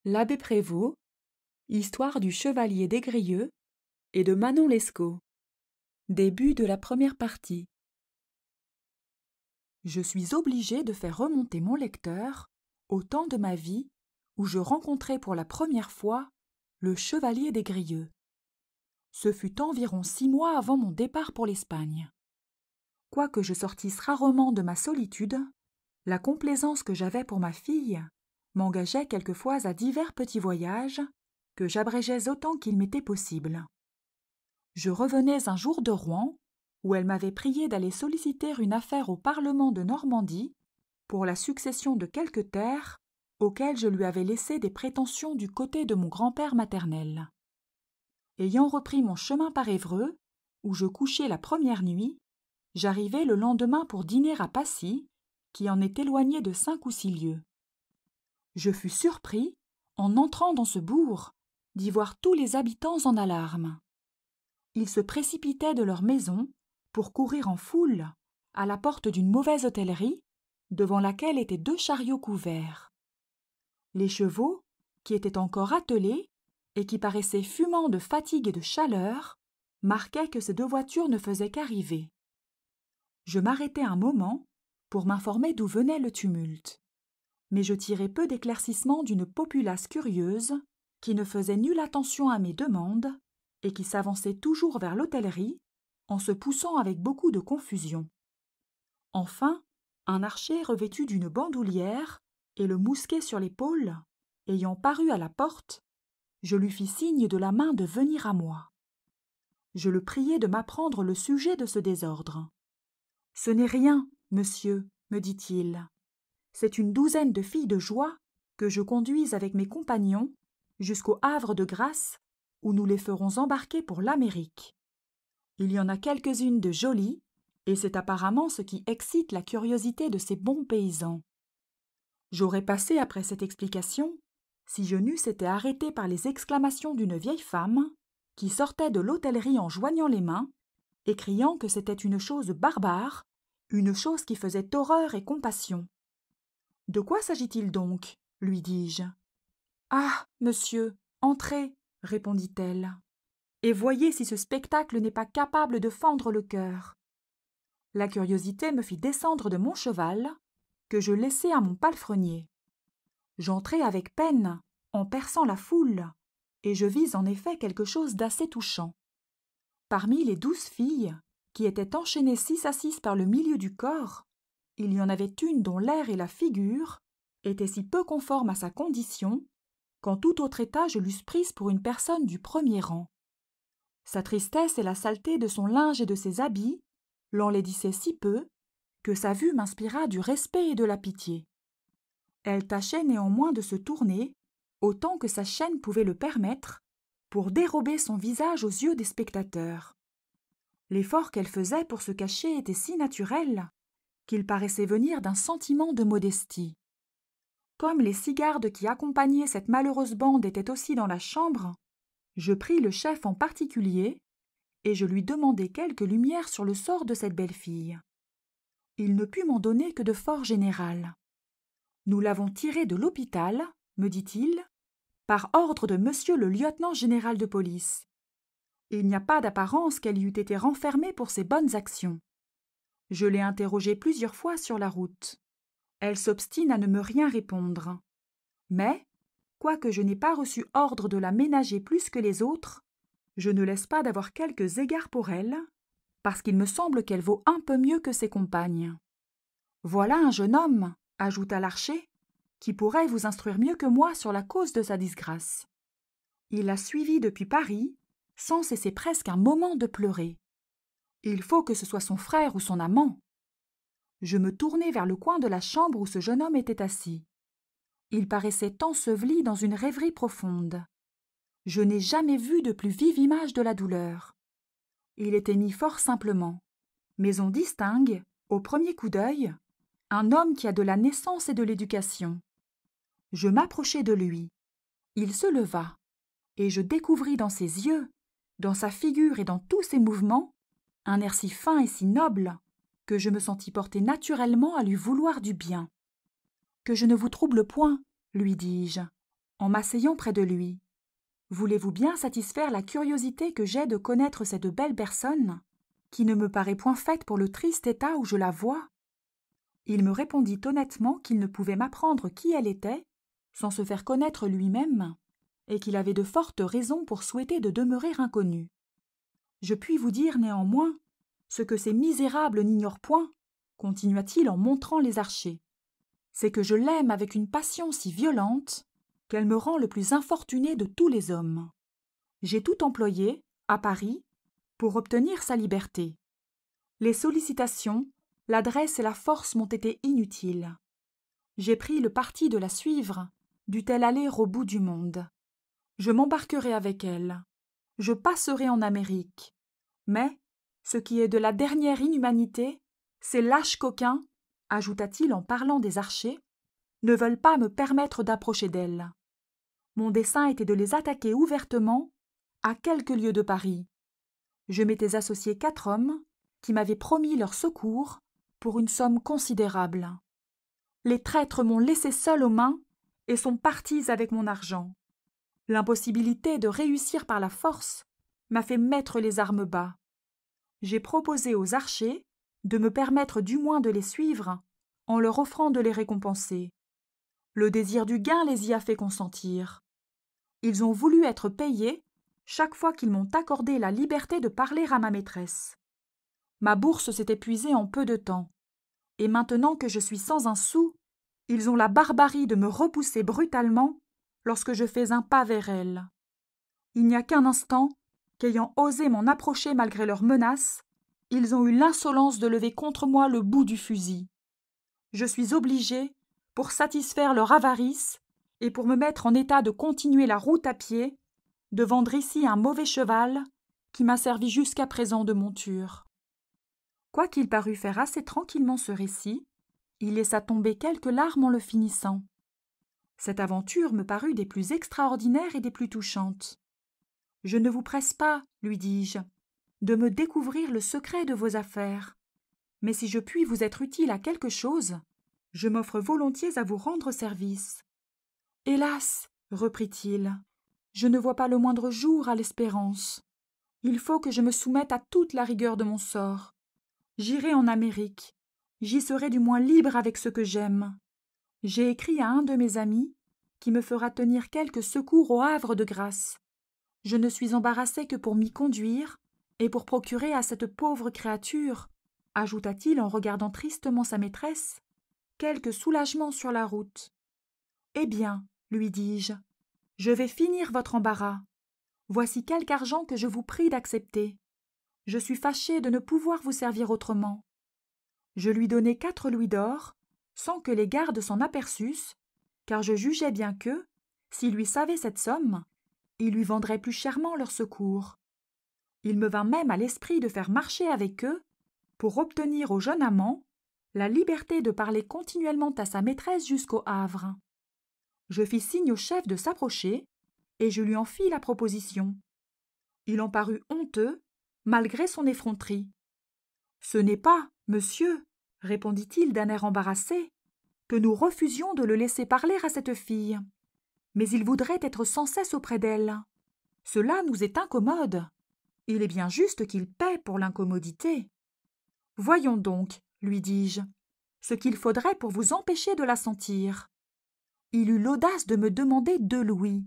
L'Abbé Prévost, Histoire du Chevalier des Grieux et de Manon Lescaut. Début de la première partie. Je suis obligé de faire remonter mon lecteur au temps de ma vie où je rencontrai pour la première fois le Chevalier des Grieux. Ce fut environ 6 mois avant mon départ pour l'Espagne. Quoique je sortisse rarement de ma solitude, la complaisance que j'avais pour ma fille m'engageait quelquefois à divers petits voyages que j'abrégeais autant qu'il m'était possible. Je revenais un jour de Rouen, où elle m'avait prié d'aller solliciter une affaire au Parlement de Normandie pour la succession de quelques terres auxquelles je lui avais laissé des prétentions du côté de mon grand-père maternel. Ayant repris mon chemin par Évreux, où je couchai la première nuit, j'arrivai le lendemain pour dîner à Passy, qui en est éloigné de 5 ou 6 lieues. Je fus surpris, en entrant dans ce bourg, d'y voir tous les habitants en alarme. Ils se précipitaient de leur maison pour courir en foule à la porte d'une mauvaise hôtellerie, devant laquelle étaient 2 chariots couverts. Les chevaux, qui étaient encore attelés et qui paraissaient fumants de fatigue et de chaleur, marquaient que ces 2 voitures ne faisaient qu'arriver. Je m'arrêtai un moment pour m'informer d'où venait le tumulte, mais je tirai peu d'éclaircissements d'une populace curieuse qui ne faisait nulle attention à mes demandes et qui s'avançait toujours vers l'hôtellerie en se poussant avec beaucoup de confusion. Enfin, un archer revêtu d'une bandoulière et le mousquet sur l'épaule, ayant paru à la porte, je lui fis signe de la main de venir à moi. Je le priai de m'apprendre le sujet de ce désordre. « Ce n'est rien, monsieur, me dit-il. C'est une douzaine de filles de joie que je conduis avec mes compagnons jusqu'au Havre de Grâce, où nous les ferons embarquer pour l'Amérique. Il y en a quelques-unes de jolies, et c'est apparemment ce qui excite la curiosité de ces bons paysans. » J'aurais passé après cette explication si je n'eusse été arrêté par les exclamations d'une vieille femme qui sortait de l'hôtellerie en joignant les mains et criant que c'était une chose barbare, une chose qui faisait horreur et compassion. « De quoi s'agit-il donc ?» lui dis-je. « Ah, monsieur, entrez, répondit-elle, et voyez si ce spectacle n'est pas capable de fendre le cœur. » La curiosité me fit descendre de mon cheval, que je laissai à mon palefrenier. J'entrai avec peine, en perçant la foule, et je vis en effet quelque chose d'assez touchant. Parmi les 12 filles, qui étaient enchaînées 6 à 6 par le milieu du corps, il y en avait une dont l'air et la figure étaient si peu conformes à sa condition qu'en tout autre état je l'eusse prise pour une personne du premier rang. Sa tristesse et la saleté de son linge et de ses habits l'enlaidissaient si peu que sa vue m'inspira du respect et de la pitié. Elle tâchait néanmoins de se tourner, autant que sa chaîne pouvait le permettre, pour dérober son visage aux yeux des spectateurs. L'effort qu'elle faisait pour se cacher était si naturel qu'il paraissait venir d'un sentiment de modestie. Comme les 6 gardes qui accompagnaient cette malheureuse bande étaient aussi dans la chambre, je pris le chef en particulier et je lui demandai quelques lumières sur le sort de cette belle fille. Il ne put m'en donner que de fort général. « Nous l'avons tirée de l'hôpital, me dit-il, par ordre de monsieur le lieutenant général de police. Il n'y a pas d'apparence qu'elle y eût été renfermée pour ses bonnes actions. Je l'ai interrogée plusieurs fois sur la route. Elle s'obstine à ne me rien répondre. Mais, quoique je n'ai pas reçu ordre de la ménager plus que les autres, je ne laisse pas d'avoir quelques égards pour elle, parce qu'il me semble qu'elle vaut un peu mieux que ses compagnes. Voilà un jeune homme, ajouta l'archer, qui pourrait vous instruire mieux que moi sur la cause de sa disgrâce. Il l'a suivie depuis Paris, sans cesser presque un moment de pleurer. Il faut que ce soit son frère ou son amant. Je me tournai vers le coin de la chambre où ce jeune homme était assis. Il paraissait enseveli dans une rêverie profonde. Je n'ai jamais vu de plus vive image de la douleur. Il était mis fort simplement, mais on distingue, au premier coup d'œil, un homme qui a de la naissance et de l'éducation. Je m'approchai de lui. Il se leva, et je découvris dans ses yeux, dans sa figure et dans tous ses mouvements, un air si fin et si noble que je me sentis porter naturellement à lui vouloir du bien. « Que je ne vous trouble point, lui dis-je. en m'asseyant près de lui. « Voulez-vous bien satisfaire la curiosité que j'ai de connaître cette belle personne, qui ne me paraît point faite pour le triste état où je la vois ?» Il me répondit honnêtement qu'il ne pouvait m'apprendre qui elle était, sans se faire connaître lui-même, et qu'il avait de fortes raisons pour souhaiter de demeurer inconnu. Je puis vous dire néanmoins ce que ces misérables n'ignorent point, continua-t-il en montrant les archers, c'est que je l'aime avec une passion si violente qu'elle me rend le plus infortuné de tous les hommes. J'ai tout employé, à Paris, pour obtenir sa liberté. Les sollicitations, l'adresse et la force m'ont été inutiles. J'ai pris le parti de la suivre, dût-elle aller au bout du monde. Je m'embarquerai avec elle. Je passerai en Amérique. Mais, ce qui est de la dernière inhumanité, ces lâches coquins, ajouta-t-il en parlant des archers, ne veulent pas me permettre d'approcher d'elle. Mon dessein était de les attaquer ouvertement, à quelques lieues de Paris. Je m'étais associé 4 hommes, qui m'avaient promis leur secours pour une somme considérable. Les traîtres m'ont laissé seul aux mains et sont partis avec mon argent. L'impossibilité de réussir par la force m'a fait mettre les armes bas. J'ai proposé aux archers de me permettre du moins de les suivre en leur offrant de les récompenser. Le désir du gain les y a fait consentir. Ils ont voulu être payés chaque fois qu'ils m'ont accordé la liberté de parler à ma maîtresse. Ma bourse s'est épuisée en peu de temps, et maintenant que je suis sans un sou, ils ont la barbarie de me repousser brutalement lorsque je fais un pas vers elle. Il n'y a qu'un instant qu'ayant osé m'en approcher malgré leurs menaces, ils ont eu l'insolence de lever contre moi le bout du fusil. Je suis obligé, pour satisfaire leur avarice et pour me mettre en état de continuer la route à pied, de vendre ici un mauvais cheval qui m'a servi jusqu'à présent de monture. » Quoiqu'il parût faire assez tranquillement ce récit, il laissa tomber quelques larmes en le finissant. Cette aventure me parut des plus extraordinaires et des plus touchantes. « Je ne vous presse pas, lui dis-je, de me découvrir le secret de vos affaires, mais si je puis vous être utile à quelque chose, je m'offre volontiers à vous rendre service. »« Hélas, reprit-il, je ne vois pas le moindre jour à l'espérance. Il faut que je me soumette à toute la rigueur de mon sort. J'irai en Amérique. J'y serai du moins libre avec ce que j'aime. J'ai écrit à un de mes amis qui me fera tenir quelque secours au Havre de grâce. Je ne suis embarrassé que pour m'y conduire et pour procurer à cette pauvre créature, ajouta-t-il en regardant tristement sa maîtresse, quelque soulagement sur la route. « Eh bien, lui dis-je, je vais finir votre embarras. Voici quelque argent que je vous prie d'accepter. Je suis fâché de ne pouvoir vous servir autrement. » Je lui donnai 4 louis d'or, sans que les gardes s'en aperçussent, car je jugeais bien que, s'ils lui savaient cette somme, ils lui vendraient plus chèrement leur secours. Il me vint même à l'esprit de faire marcher avec eux, pour obtenir au jeune amant la liberté de parler continuellement à sa maîtresse jusqu'au Havre. Je fis signe au chef de s'approcher, et je lui en fis la proposition. Il en parut honteux, malgré son effronterie. « Ce n'est pas, monsieur, répondit-il d'un air embarrassé, que nous refusions de le laisser parler à cette fille. Mais il voudrait être sans cesse auprès d'elle. Cela nous est incommode. Il est bien juste qu'il paie pour l'incommodité. Voyons donc, lui dis-je, ce qu'il faudrait pour vous empêcher de la sentir. » Il eut l'audace de me demander 2 louis.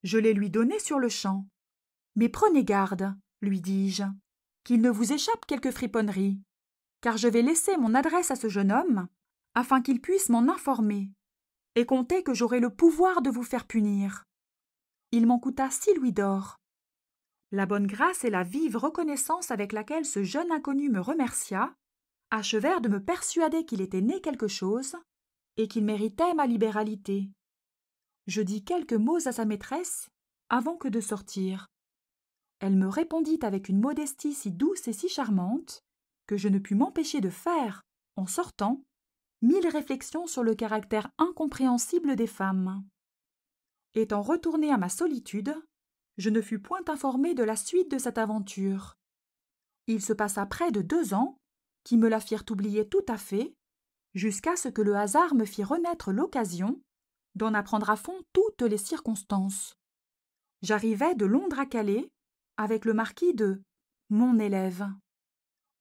Je les lui donnai sur-le-champ. « Mais prenez garde, lui dis-je, qu'il ne vous échappe quelque friponnerie, car je vais laisser mon adresse à ce jeune homme, afin qu'il puisse m'en informer, et comptez que j'aurai le pouvoir de vous faire punir. » Il m'en coûta 6 louis d'or. La bonne grâce et la vive reconnaissance avec laquelle ce jeune inconnu me remercia achevèrent de me persuader qu'il était né quelque chose et qu'il méritait ma libéralité. Je dis quelques mots à sa maîtresse avant que de sortir. Elle me répondit avec une modestie si douce et si charmante que je ne pus m'empêcher de faire, en sortant, 1000 réflexions sur le caractère incompréhensible des femmes. Étant retourné à ma solitude, je ne fus point informé de la suite de cette aventure. Il se passa près de 2 ans, qui me la firent oublier tout à fait, jusqu'à ce que le hasard me fit renaître l'occasion d'en apprendre à fond toutes les circonstances. J'arrivai de Londres à Calais avec le marquis de mon élève.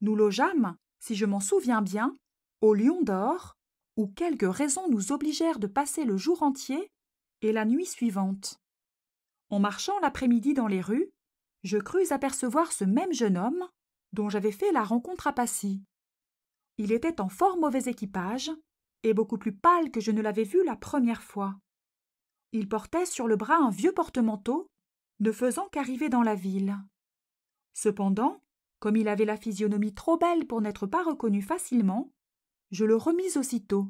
Nous logeâmes, si je m'en souviens bien, au Lion d'Or, où quelques raisons nous obligèrent de passer le jour entier et la nuit suivante. En marchant l'après-midi dans les rues, je crus apercevoir ce même jeune homme dont j'avais fait la rencontre à Passy. Il était en fort mauvais équipage et beaucoup plus pâle que je ne l'avais vu la première fois. Il portait sur le bras un vieux porte-manteau, ne faisant qu'arriver dans la ville. Cependant, comme il avait la physionomie trop belle pour n'être pas reconnu facilement, je le remis aussitôt.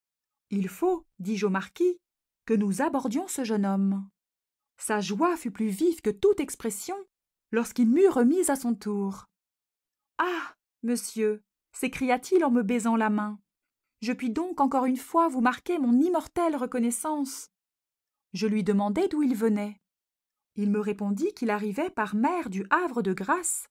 « Il faut, dis-je au marquis, que nous abordions ce jeune homme. » Sa joie fut plus vive que toute expression lorsqu'il m'eut remise à son tour. « Ah, monsieur !» s'écria-t-il en me baisant la main. « Je puis donc encore une fois vous marquer mon immortelle reconnaissance. » Je lui demandai d'où il venait. Il me répondit qu'il arrivait par mer du Havre de Grâce,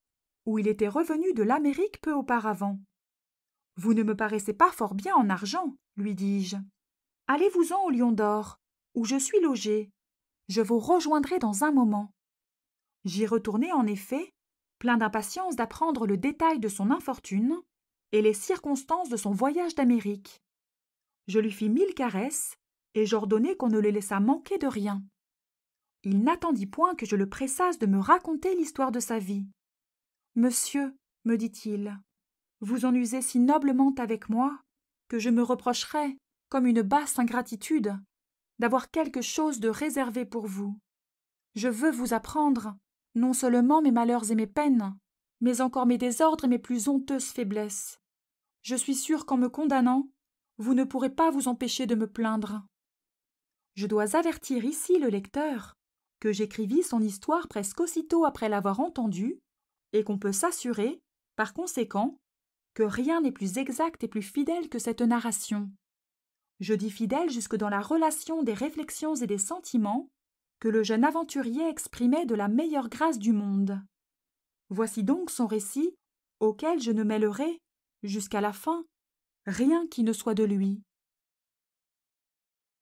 où il était revenu de l'Amérique peu auparavant. « Vous ne me paraissez pas fort bien en argent, lui dis-je. Allez-vous-en au Lion d'Or, où je suis logé. Je vous rejoindrai dans un moment. » J'y retournai en effet, plein d'impatience d'apprendre le détail de son infortune et les circonstances de son voyage d'Amérique. Je lui fis 1000 caresses et j'ordonnai qu'on ne le laissât manquer de rien. Il n'attendit point que je le pressasse de me raconter l'histoire de sa vie. « Monsieur, me dit-il, vous en usez si noblement avec moi que je me reprocherais, comme une basse ingratitude, d'avoir quelque chose de réservé pour vous. Je veux vous apprendre, non seulement mes malheurs et mes peines, mais encore mes désordres et mes plus honteuses faiblesses. Je suis sûre qu'en me condamnant, vous ne pourrez pas vous empêcher de me plaindre. » Je dois avertir ici le lecteur que j'écrivis son histoire presque aussitôt après l'avoir entendue, et qu'on peut s'assurer, par conséquent, que rien n'est plus exact et plus fidèle que cette narration. Je dis fidèle jusque dans la relation des réflexions et des sentiments que le jeune aventurier exprimait de la meilleure grâce du monde. Voici donc son récit, auquel je ne mêlerai, jusqu'à la fin, rien qui ne soit de lui.